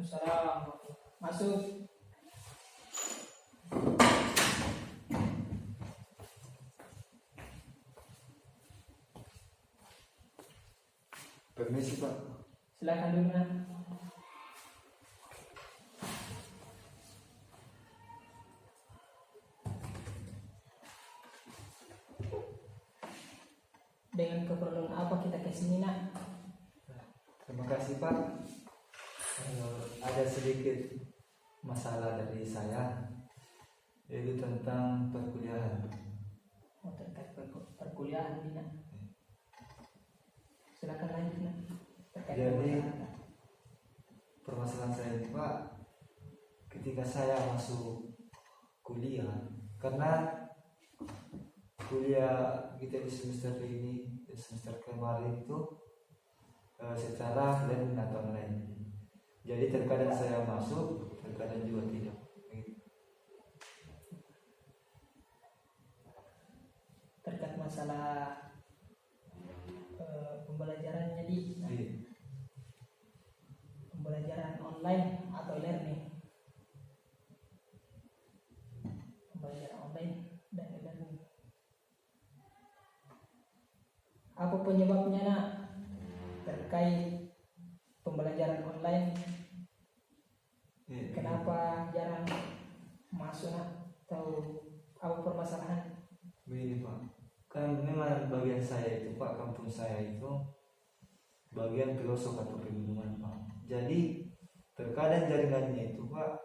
Waalaikumsalam. Masuk. Permisi Pak. Silakan dulu Nak. Dengan keperluan apa kita ke sini Nak? Terima kasih Pak. Ada sedikit masalah dari saya, yaitu tentang perkuliahan. Oh, terkait perkuliahan ini Nak. Silakan lanjut Nak. Terkait Jadi perkuliahan. permasalahan saya ini Pak, ketika saya masuk kuliah, karena kuliah kita di semester ini, di semester kemarin itu secara learning atau online. Jadi terkadang saya masuk, terkadang juga tidak. Terkait masalah pembelajarannya di pembelajaran online atau learning, pembelajaran online dan learning. Apa penyebabnya Nak terkait pembelajaran online? Kenapa jarang masuk Nak? Atau apa permasalahan? Begini Pak, kan memang bagian saya itu Pak, kampung saya itu bagian pelosok atau pegunungan Pak. Jadi terkadang jaringannya itu Pak,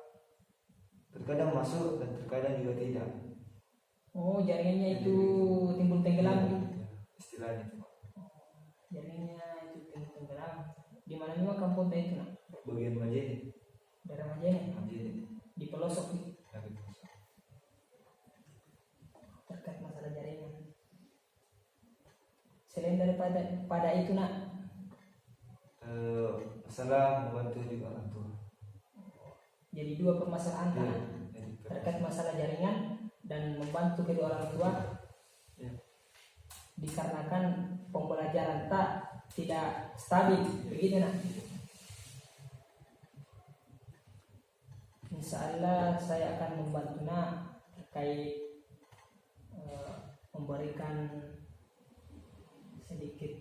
terkadang masuk dan terkadang juga tidak. Oh, jaringannya itu timbul tenggelam gitu. Istilahnya itu Pak. Jaringannya itu timbul tenggelam. Di mana memang kampung itu Nak? Bagian Majene, Daerah Majene, Majene. di pelosok gitu. Dari pelosok. Terkait masalah jaringan. Selain pada itu Nak, Masalah membantu juga orang tua. jadi dua permasalahan Iya, Nak. jadi Terkait masalah jaringan dan membantu kedua orang tua. Iya. Dikarenakan pembelajaran tidak stabil, begitu Nak. Insya Allah saya akan membantu Nak terkait memberikan sedikit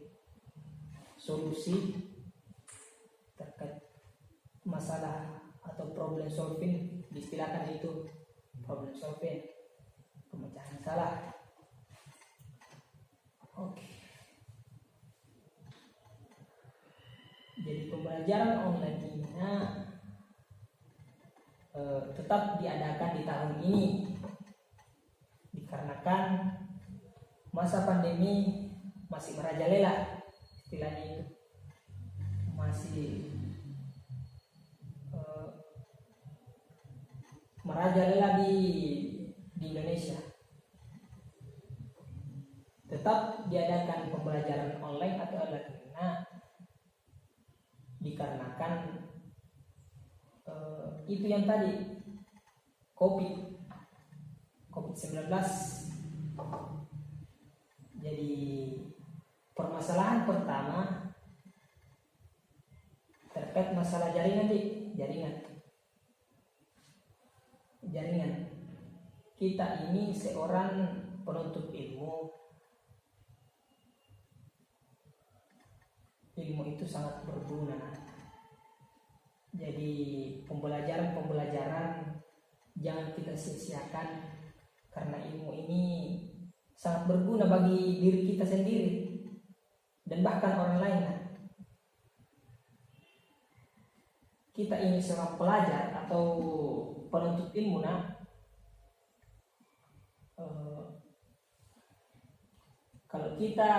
solusi terkait masalah atau problem solving, diistilahkan itu problem solving, pemecahan masalah. Oke. Jadi pembelajaran online ini tetap diadakan di tahun ini dikarenakan masa pandemi masih merajalela, istilahnya itu masih merajalela di Indonesia. Tetap diadakan pembelajaran online atau online dikarenakan itu yang tadi COVID-19. Jadi permasalahan pertama terkait masalah jaringan. Kita ini seorang penuntut ilmu. Ilmu itu sangat berguna. Jadi pembelajaran jangan kita sia-siakan, karena ilmu ini sangat berguna bagi diri kita sendiri dan bahkan orang lain. Kita ini seorang pelajar atau penuntut ilmu kalau kita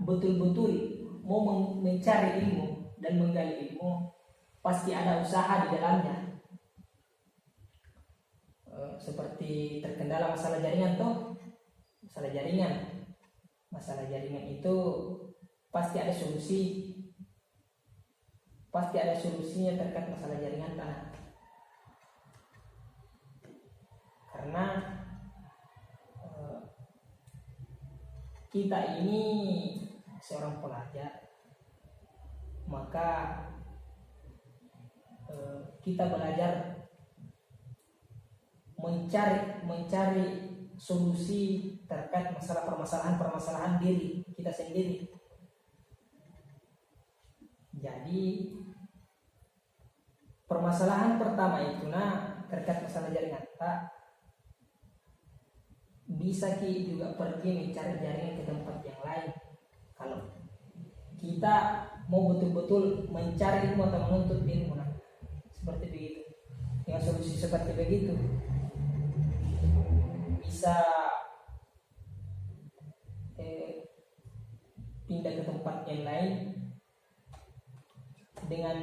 betul-betul mau mencari ilmu dan menggali ilmu, pasti ada usaha di dalamnya. Seperti terkendala masalah jaringan masalah jaringan itu pasti ada solusinya terkait masalah jaringan karena kita ini seorang pelajar, maka kita belajar mencari solusi terkait masalah permasalahan diri kita sendiri. Jadi permasalahan pertama itu terkait masalah jaringan, bisa kita juga pergi mencari jaringan ke tempat yang lain. Kalau kita mau betul-betul mencari ilmu atau menuntut ilmu, seperti begitu. Dengan solusi seperti begitu bisa pindah ke tempat yang lain dengan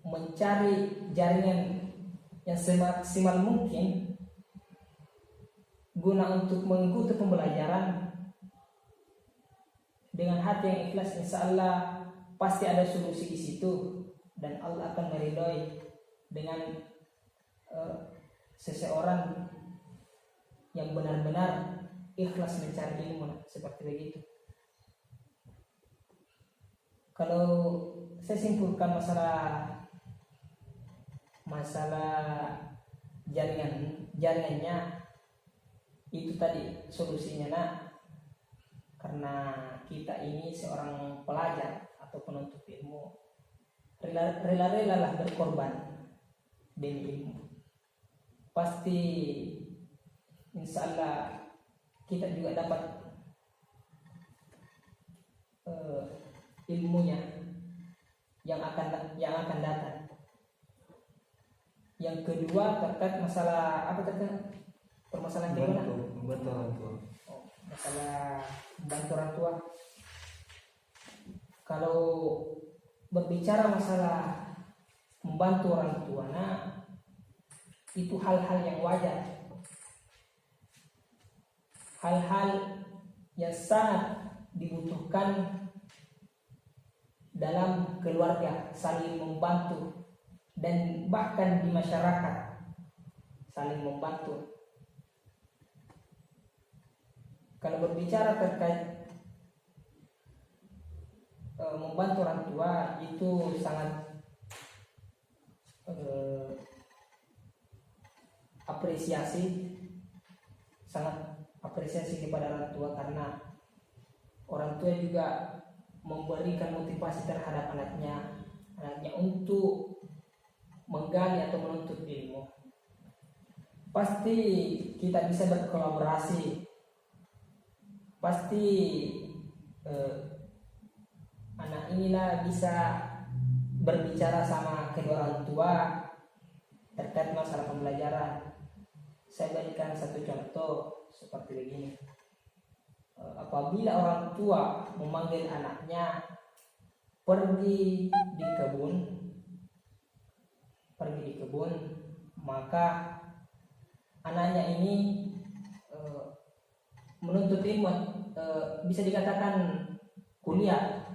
mencari jaringan yang semaksimal mungkin guna untuk mengikuti pembelajaran dengan hati yang ikhlas. Insya Allah pasti ada solusi di situ dan Allah akan meridhoi dengan seseorang yang benar-benar ikhlas mencari ilmu, seperti begitu. Kalau saya simpulkan masalah jaringannya itu tadi solusinya, karena kita ini seorang pelajar atau penuntut ilmu, rela-relalah berkorban demi ilmu. Pasti insya Allah kita juga dapat ilmunya yang akan datang. Yang kedua terkait masalah permasalahan gimana? Membantu orang tua. Masalah membantu orang tua. Kalau berbicara masalah membantu orang tua, itu hal-hal yang wajar, hal-hal yang sangat dibutuhkan dalam keluarga, saling membantu, dan bahkan di masyarakat saling membantu. Kalau berbicara terkait membantu orang tua, itu sangat sangat apresiasi kepada orang tua, karena orang tua juga memberikan motivasi terhadap anaknya untuk menggali atau menuntut ilmu. Pasti kita bisa berkolaborasi, pasti anak inilah bisa berbicara sama kedua orang tua terkait masalah pembelajaran. Saya berikan satu contoh seperti begini. Apabila orang tua memanggil anaknya pergi di kebun, maka anaknya ini menuntut ilmu, bisa dikatakan kuliah.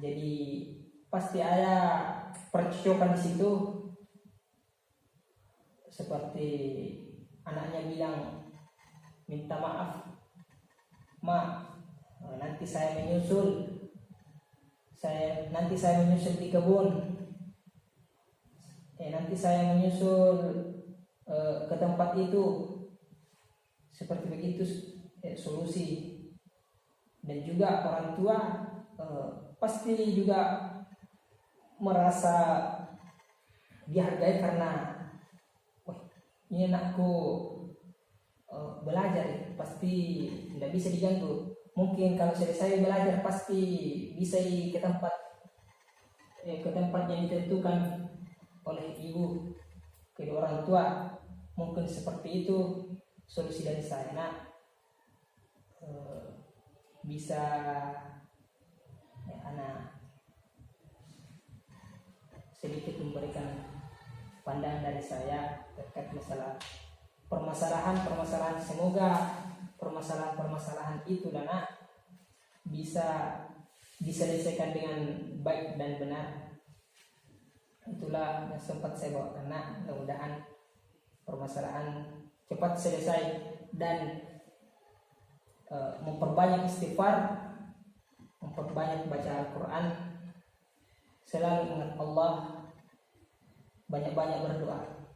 Jadi pasti ada percocokan di situ. Seperti anaknya bilang, minta maaf, Ma, nanti saya menyusul di kebun, nanti saya menyusul ke tempat itu. Seperti begitu solusi. Dan juga orang tua pasti juga merasa dihargai, karena ini anakku belajar, pasti tidak bisa diganggu. Mungkin kalau selesai belajar pasti bisa ke tempat yang ditentukan oleh ibu kedua orang tua. Mungkin seperti itu solusi dari saya. Bisa anak sedikit memberikan pandangan dari saya terkait masalah permasalahan. Semoga permasalahan itu bisa diselesaikan dengan baik dan benar. Itulah yang sempat saya bawakan. Mudah-mudahan permasalahan cepat selesai dan memperbanyak istighfar, memperbanyak baca Al-Quran, Selalu ingat Allah, banyak-banyak berdoa.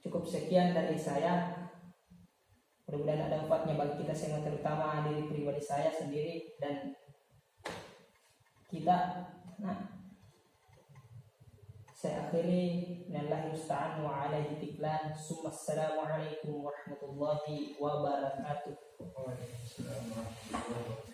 Cukup sekian dari saya. Mudah-mudahan ada manfaatnya bagi kita semua, terutama diri pribadi saya sendiri dan kita. Saya akhiri, Nallahi musta'an wa alaihi tiklan. Assalamualaikum warahmatullahi wabarakatuh. Waalaikumsalam warahmatullahi wabarakatuh.